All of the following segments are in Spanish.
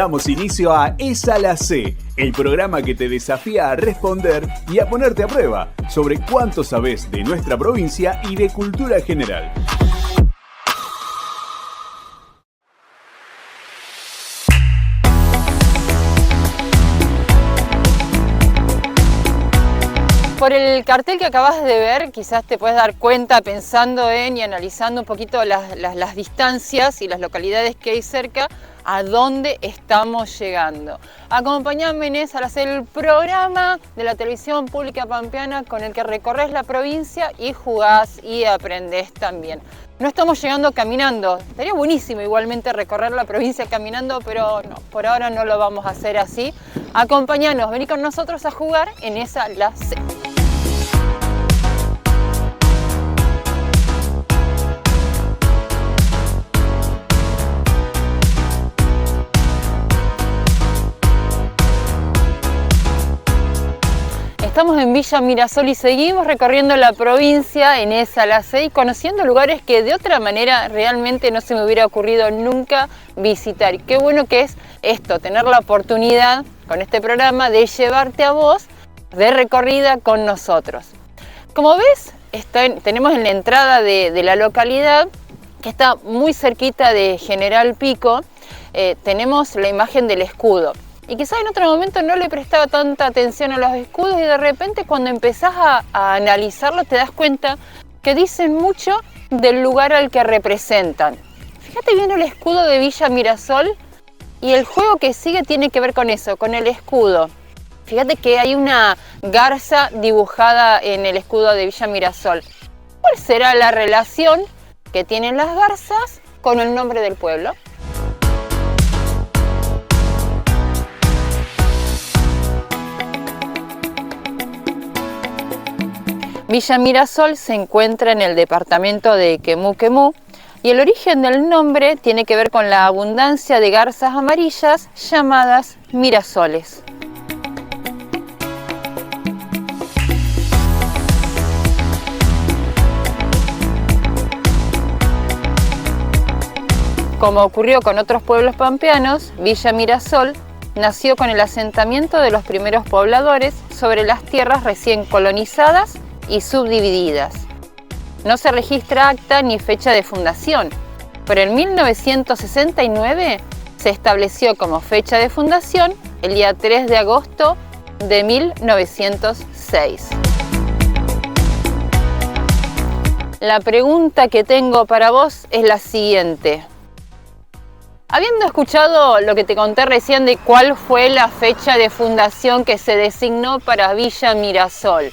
Damos inicio a Esa la sé, el programa que te desafía a responder y a ponerte a prueba sobre cuánto sabes de nuestra provincia y de cultura general. Por el cartel que acabas de ver, quizás te puedes dar cuenta pensando en y analizando un poquito las distancias y las localidades que hay cerca, a dónde estamos llegando. Acompáñame en Esa la sé, el programa de la televisión pública pampeana con el que recorres la provincia y jugás y aprendés también. No estamos llegando caminando, estaría buenísimo igualmente recorrer la provincia caminando, pero no, por ahora no lo vamos a hacer así. Acompáñanos, vení con nosotros a jugar en Esa la sé. Estamos en Villa Mirasol y seguimos recorriendo la provincia en Esa la sé y conociendo lugares que de otra manera realmente no se me hubiera ocurrido nunca visitar. Y qué bueno que es esto, tener la oportunidad con este programa de llevarte a vos de recorrida con nosotros. Como ves, tenemos en la entrada de la localidad, que está muy cerquita de General Pico, tenemos la imagen del escudo. Y quizás en otro momento no le prestaba tanta atención a los escudos y de repente cuando empezás a analizarlo te das cuenta que dicen mucho del lugar al que representan. Fíjate bien el escudo de Villa Mirasol y el juego que sigue tiene que ver con eso, con el escudo. Fíjate que hay una garza dibujada en el escudo de Villa Mirasol. ¿Cuál será la relación que tienen las garzas con el nombre del pueblo? Villa Mirasol se encuentra en el departamento de Quemú y el origen del nombre tiene que ver con la abundancia de garzas amarillas llamadas mirasoles. Como ocurrió con otros pueblos pampeanos, Villa Mirasol nació con el asentamiento de los primeros pobladores sobre las tierras recién colonizadas y subdivididas. No se registra acta ni fecha de fundación, pero en 1969 se estableció como fecha de fundación el día 3 de agosto de 1906. La pregunta que tengo para vos es la siguiente. Habiendo escuchado lo que te conté recién de cuál fue la fecha de fundación que se designó para Villa Mirasol,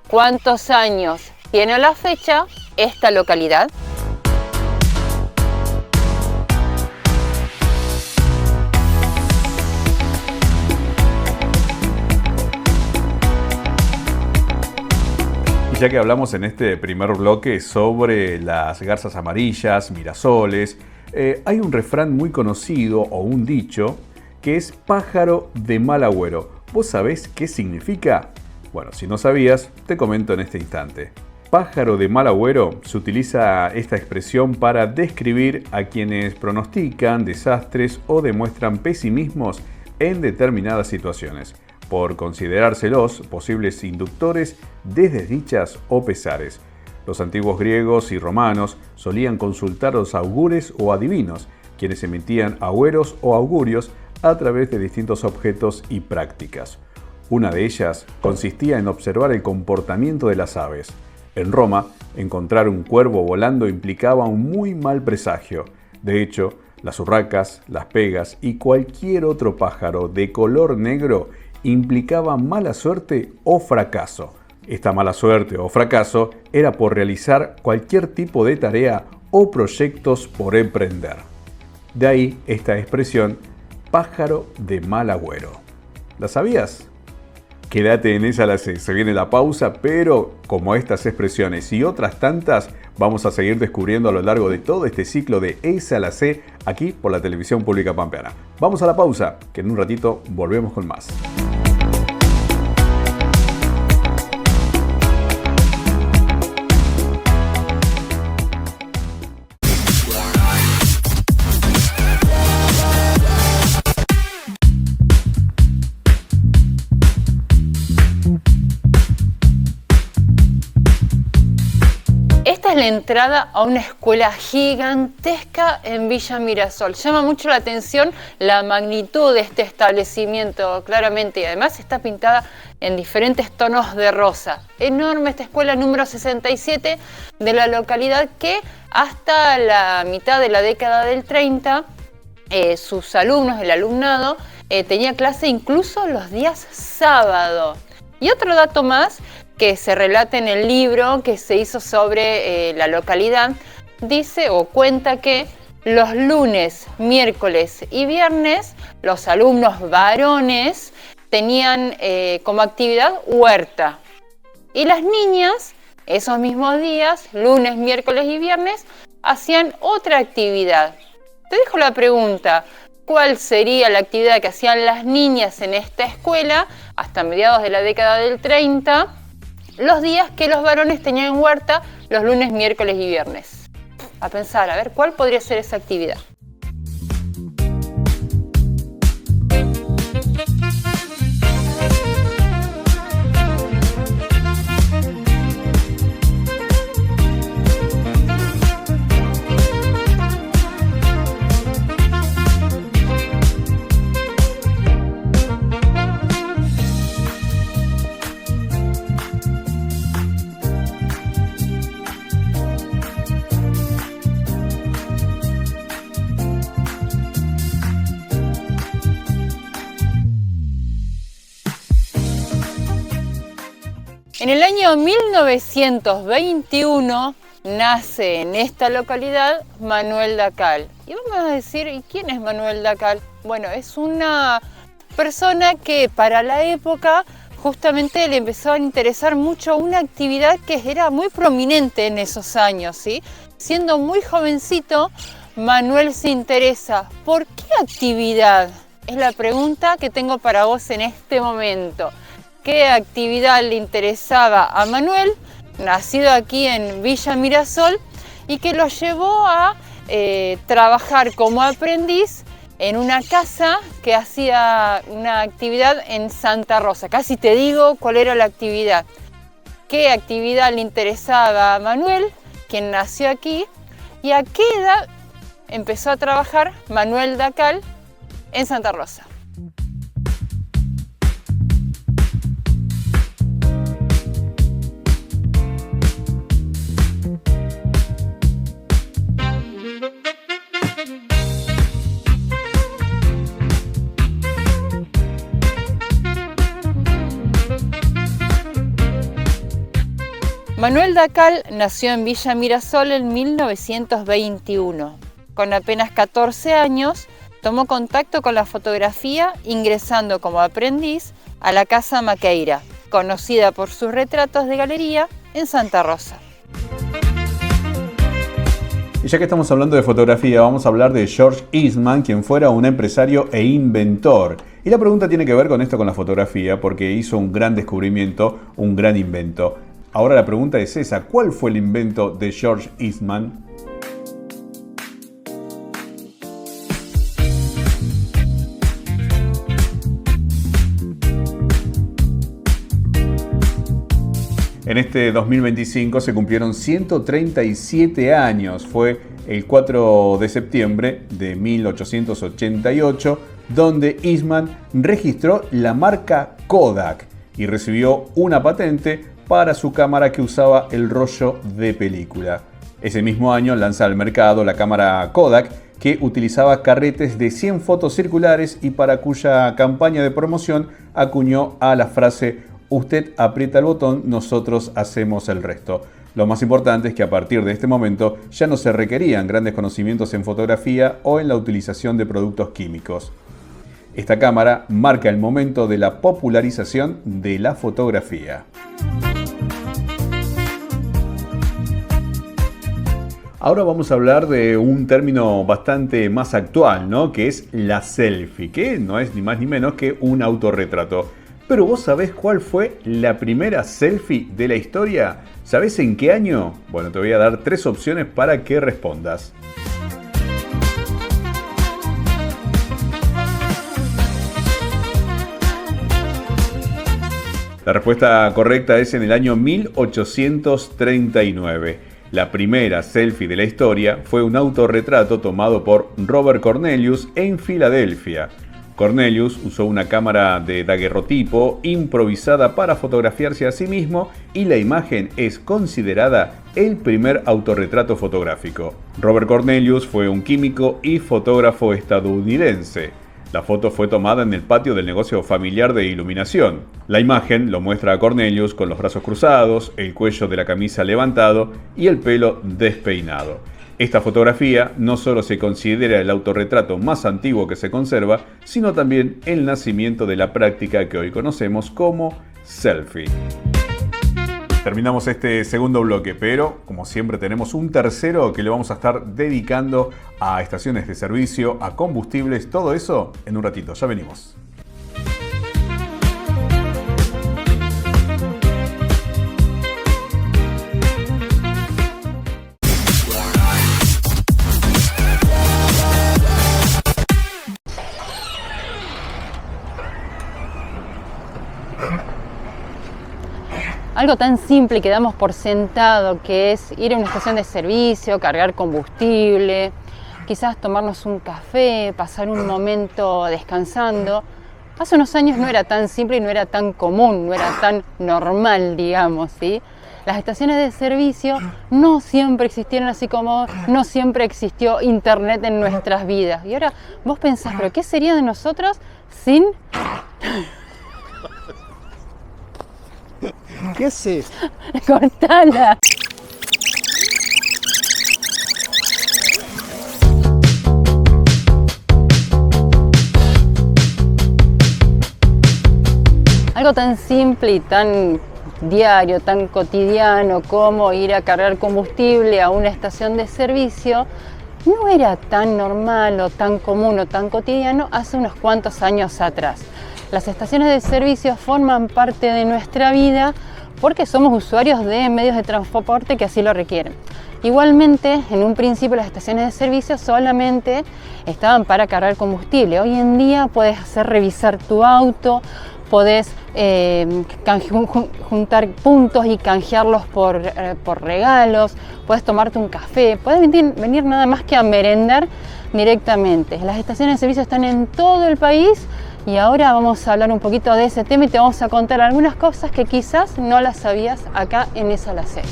¿cuántos años tiene a la fecha esta localidad? Ya que hablamos en este primer bloque sobre las garzas amarillas, mirasoles, hay un refrán muy conocido o un dicho que es pájaro de mal agüero. ¿Vos sabés qué significa? Bueno, si no sabías, te comento en este instante. Pájaro de mal agüero, se utiliza esta expresión para describir a quienes pronostican desastres o demuestran pesimismos en determinadas situaciones, por considerárselos posibles inductores de desdichas o pesares. Los antiguos griegos y romanos solían consultar a los augures o adivinos, quienes emitían agüeros o augurios a través de distintos objetos y prácticas. Una de ellas consistía en observar el comportamiento de las aves. En Roma, encontrar un cuervo volando implicaba un muy mal presagio. De hecho, las urracas, las pegas y cualquier otro pájaro de color negro implicaba mala suerte o fracaso. Esta mala suerte o fracaso era por realizar cualquier tipo de tarea o proyectos por emprender. De ahí esta expresión, pájaro de mal agüero. ¿La sabías? Quédate en Esa la sé, se viene la pausa, pero como estas expresiones y otras tantas, vamos a seguir descubriendo a lo largo de todo este ciclo de Esa la sé, aquí por la televisión pública pampeana. Vamos a la pausa, que en un ratito volvemos con más. la entrada a una escuela gigantesca en Villa Mirasol. Llama mucho la atención la magnitud de este establecimiento, claramente, y además está pintada en diferentes tonos de rosa. Enorme esta escuela número 67 de la localidad, que hasta la mitad de la década del 30, sus alumnos, el alumnado, tenía clase incluso los días sábado. Y otro dato más que se relata en el libro que se hizo sobre la localidad, dice o cuenta que los lunes, miércoles y viernes los alumnos varones tenían como actividad huerta, y las niñas esos mismos días, lunes, miércoles y viernes, hacían otra actividad. Te dejo la pregunta: ¿cuál sería la actividad que hacían las niñas en esta escuela hasta mediados de la década del 30, los días que los varones tenían huerta los lunes, miércoles y viernes? A pensar, a ver, ¿cuál podría ser esa actividad? En el año 1921 nace en esta localidad Manuel Dacal. Y vamos a decir, ¿y quién es Manuel Dacal? Bueno, es una persona que para la época justamente le empezó a interesar mucho una actividad que era muy prominente en esos años, ¿sí? Siendo muy jovencito, Manuel se interesa. ¿Por qué actividad? Es la pregunta que tengo para vos en este momento. ¿Qué actividad le interesaba a Manuel, nacido aquí en Villa Mirasol, y que lo llevó a trabajar como aprendiz en una casa que hacía una actividad en Santa Rosa? Casi te digo cuál era la actividad. ¿Qué actividad le interesaba a Manuel, quien nació aquí, y a qué edad empezó a trabajar Manuel Dacal en Santa Rosa? Manuel Dacal nació en Villa Mirasol en 1921. Con apenas 14 años, tomó contacto con la fotografía ingresando como aprendiz a la Casa Maqueira, conocida por sus retratos de galería en Santa Rosa. Y ya que estamos hablando de fotografía, vamos a hablar de George Eastman, quien fuera un empresario e inventor. Y la pregunta tiene que ver con esto, con la fotografía, porque hizo un gran descubrimiento, un gran invento. Ahora la pregunta es esa: ¿cuál fue el invento de George Eastman? En este 2025 se cumplieron 137 años. Fue el 4 de septiembre de 1888, donde Eastman registró la marca Kodak y recibió una patente para su cámara que usaba el rollo de película. Ese mismo año lanza al mercado la cámara Kodak, que utilizaba carretes de 100 fotos circulares y para cuya campaña de promoción acuñó a la frase: "Usted aprieta el botón, nosotros hacemos el resto". Lo más importante es que a partir de este momento ya no se requerían grandes conocimientos en fotografía o en la utilización de productos químicos. Esta cámara marca el momento de la popularización de la fotografía. Ahora vamos a hablar de un término bastante más actual, ¿no? Que es la selfie, que no es ni más ni menos que un autorretrato. Pero ¿vos sabés cuál fue la primera selfie de la historia? ¿Sabés en qué año? Bueno, te voy a dar 3 opciones para que respondas. La respuesta correcta es en el año 1839. La primera selfie de la historia fue un autorretrato tomado por Robert Cornelius en Filadelfia. Cornelius usó una cámara de daguerrotipo improvisada para fotografiarse a sí mismo y la imagen es considerada el primer autorretrato fotográfico. Robert Cornelius fue un químico y fotógrafo estadounidense. La foto fue tomada en el patio del negocio familiar de iluminación. La imagen lo muestra a Cornelius con los brazos cruzados, el cuello de la camisa levantado y el pelo despeinado. Esta fotografía no solo se considera el autorretrato más antiguo que se conserva, sino también el nacimiento de la práctica que hoy conocemos como selfie. Terminamos este segundo bloque, pero como siempre tenemos un tercero que le vamos a estar dedicando a estaciones de servicio, a combustibles, todo eso en un ratito. Ya venimos. Algo tan simple que damos por sentado, que es ir a una estación de servicio, cargar combustible, quizás tomarnos un café, pasar un momento descansando. Hace unos años no era tan simple y no era tan común, no era tan normal, digamos, ¿sí? Las estaciones de servicio no siempre existieron, así como no siempre existió internet en nuestras vidas. Y ahora vos pensás, ¿pero qué sería de nosotros sin...? ¿Qué haces? Cortala. Algo tan simple y tan diario, tan cotidiano como ir a cargar combustible a una estación de servicio no era tan normal o tan común o tan cotidiano hace unos cuantos años atrás. Las estaciones de servicio forman parte de nuestra vida porque somos usuarios de medios de transporte que así lo requieren. Igualmente, en un principio las estaciones de servicio solamente estaban para cargar combustible. Hoy en día puedes hacer revisar tu auto, podés juntar puntos y canjearlos por regalos, puedes tomarte un café, puedes venir nada más que a merendar directamente. Las estaciones de servicio están en todo el país. Y ahora vamos a hablar un poquito de ese tema y te vamos a contar algunas cosas que quizás no las sabías acá en esa la serie.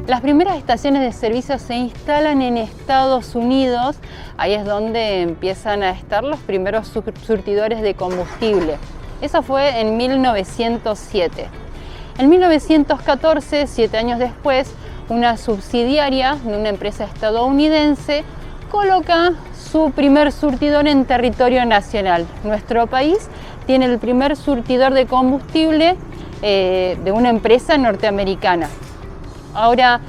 Las primeras estaciones de servicio se instalan en Estados Unidos, ahí es donde empiezan a estar los primeros surtidores de combustible. Eso fue en 1907. En 1914, 7 años después, una subsidiaria de una empresa estadounidense coloca su primer surtidor en territorio nacional. Nuestro país tiene el primer surtidor de combustible de una empresa norteamericana. Ahora,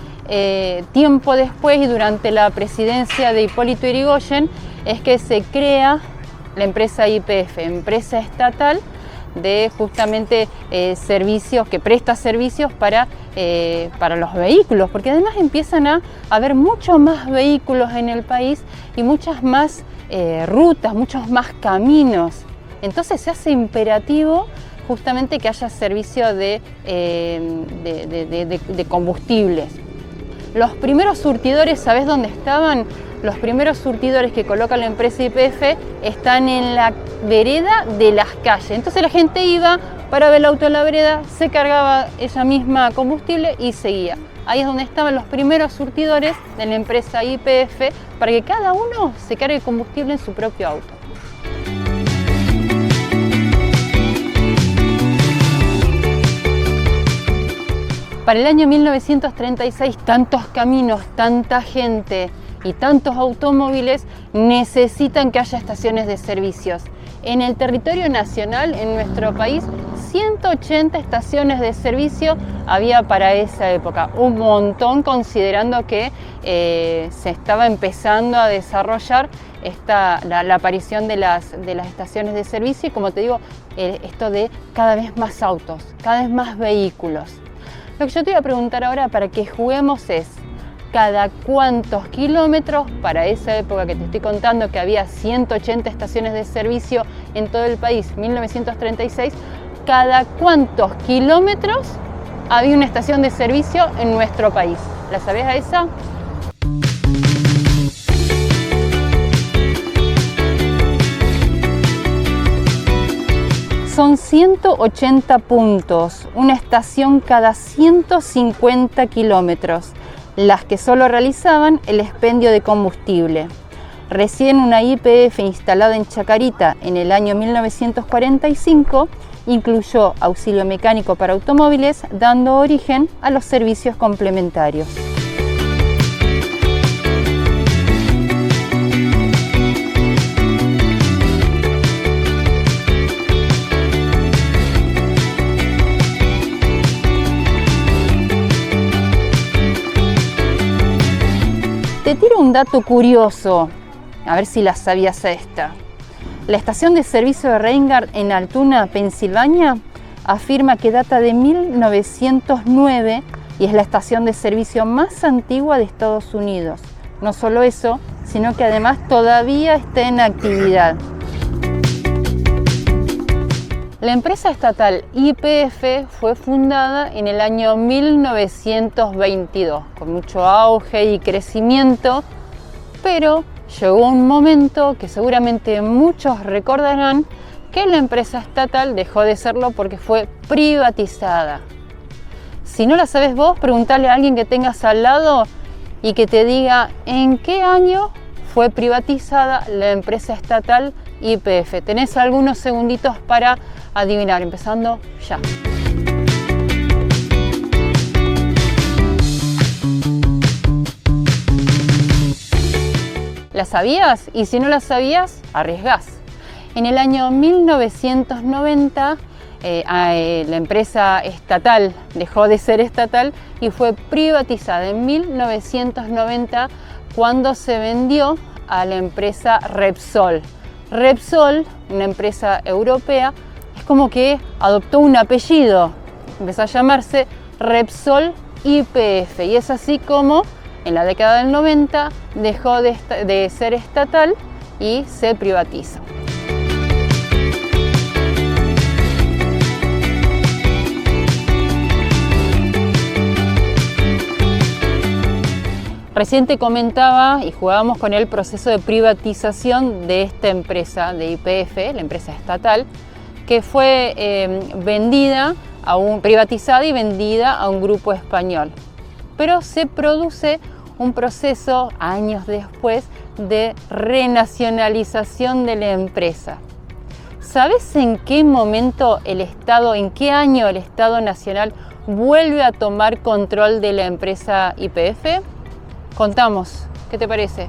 tiempo después y durante la presidencia de Hipólito Yrigoyen es que se crea la empresa YPF, empresa estatal de justamente servicios, que presta servicios para los vehículos, porque además empiezan a haber muchos más vehículos en el país y muchas más rutas, muchos más caminos. Entonces se hace imperativo justamente que haya servicio de combustibles. Los primeros surtidores, ¿sabés dónde estaban? Los primeros surtidores que coloca la empresa YPF están en la vereda de las calles. Entonces la gente iba, paraba el auto en la vereda, se cargaba ella misma combustible y seguía. Ahí es donde estaban los primeros surtidores de la empresa YPF para que cada uno se cargue combustible en su propio auto. Para el año 1936, tantos caminos, tanta gente y tantos automóviles necesitan que haya estaciones de servicios. En el territorio nacional, en nuestro país, 180 estaciones de servicio había para esa época. Un montón, considerando que se estaba empezando a desarrollar la aparición de las estaciones de servicio y, como te digo, esto de cada vez más autos, cada vez más vehículos. Lo que yo te voy a preguntar ahora para que juguemos es, cada cuántos kilómetros, para esa época que te estoy contando que había 180 estaciones de servicio en todo el país, 1936, cada cuántos kilómetros había una estación de servicio en nuestro país. ¿La sabés a esa? Son 180 puntos, una estación cada 150 kilómetros, las que solo realizaban el expendio de combustible. Recién una YPF instalada en Chacarita en el año 1945 incluyó auxilio mecánico para automóviles, dando origen a los servicios complementarios. Te tiro un dato curioso, a ver si la sabías esta. La estación de servicio de Rheingard en Altoona, Pensilvania, afirma que data de 1909 y es la estación de servicio más antigua de Estados Unidos. No solo eso, sino que además todavía está en actividad. La empresa estatal YPF fue fundada en el año 1922, con mucho auge y crecimiento, pero llegó un momento que seguramente muchos recordarán que la empresa estatal dejó de serlo porque fue privatizada. Si no la sabes vos, preguntale a alguien que tengas al lado y que te diga en qué año fue privatizada la empresa estatal YPF. Tenés algunos segunditos para adivinar, empezando ya. ¿La sabías? Y si no la sabías, arriesgás. En el año 1990, la empresa estatal dejó de ser estatal y fue privatizada en 1990 cuando se vendió a la empresa Repsol. Repsol, una empresa europea, es como que adoptó un apellido, empezó a llamarse Repsol YPF y es así como en la década del 90 dejó de ser estatal y se privatiza. Recién te comentaba y jugábamos con el proceso de privatización de esta empresa de YPF, la empresa estatal, que fue privatizada y vendida a un grupo español. Pero se produce un proceso años después de renacionalización de la empresa. ¿Sabes en qué momento en qué año el Estado Nacional vuelve a tomar control de la empresa YPF? Contamos, ¿qué te parece?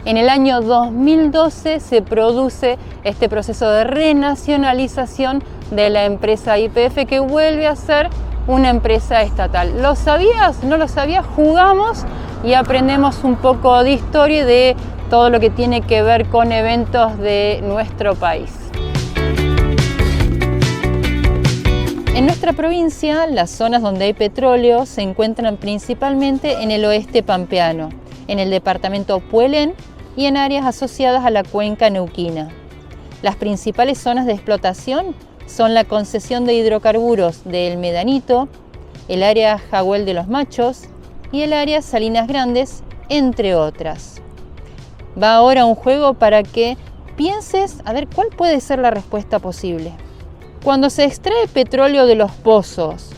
En el año 2012 se produce este proceso de renacionalización de la empresa YPF que vuelve a ser una empresa estatal. ¿Lo sabías? ¿No lo sabías? Jugamos y aprendemos un poco de historia y de todo lo que tiene que ver con eventos de nuestro país. En nuestra provincia, las zonas donde hay petróleo se encuentran principalmente en el oeste pampeano, en el departamento Puelén y en áreas asociadas a la cuenca neuquina. Las principales zonas de explotación son la concesión de hidrocarburos de El Medanito, el área Jahuel de los Machos y el área Salinas Grandes, entre otras. Va ahora un juego para que pienses a ver cuál puede ser la respuesta posible. Cuando se extrae petróleo de los pozos,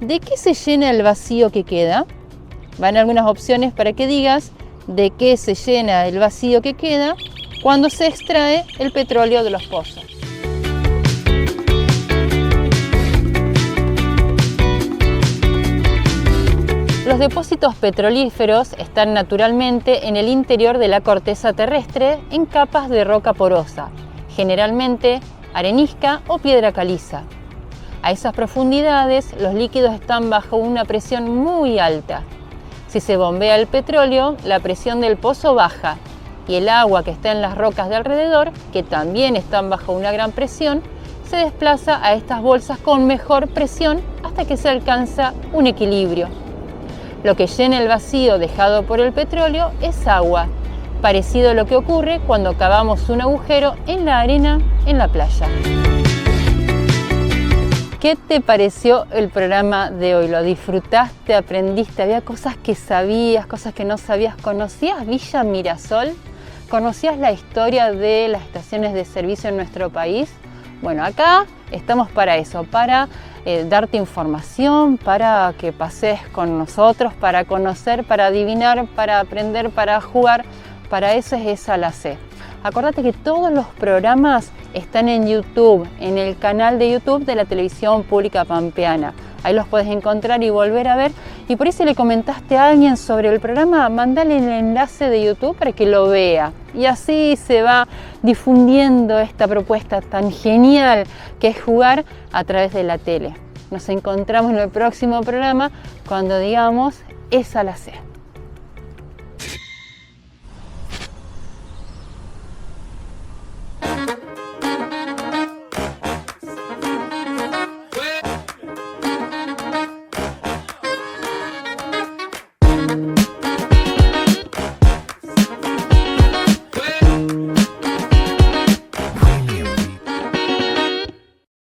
¿de qué se llena el vacío que queda? Van algunas opciones para que digas de qué se llena el vacío que queda cuando se extrae el petróleo de los pozos. Los depósitos petrolíferos están naturalmente en el interior de la corteza terrestre en capas de roca porosa, generalmente arenisca o piedra caliza. A esas profundidades los líquidos están bajo una presión muy alta. Si se bombea el petróleo, la presión del pozo baja y el agua que está en las rocas de alrededor, que también están bajo una gran presión, se desplaza a estas bolsas con mejor presión hasta que se alcanza un equilibrio. Lo que llena el vacío dejado por el petróleo es agua, parecido a lo que ocurre cuando cavamos un agujero en la arena en la playa. ¿Qué te pareció el programa de hoy? ¿Lo disfrutaste? ¿Aprendiste? ¿Había cosas que sabías, cosas que no sabías? ¿Conocías Villa Mirasol? ¿Conocías la historia de las estaciones de servicio en nuestro país? Bueno, acá estamos para eso, para darte información, para que pases con nosotros, para conocer, para adivinar, para aprender, para jugar. Para eso es esa la C. Acordate que todos los programas están en YouTube, en el canal de YouTube de la Televisión Pública Pampeana. Ahí los puedes encontrar y volver a ver. Y por ahí si le comentaste a alguien sobre el programa, mandale el enlace de YouTube para que lo vea. Y así se va difundiendo esta propuesta tan genial que es jugar a través de la tele. Nos encontramos en el próximo programa cuando digamos esa la C.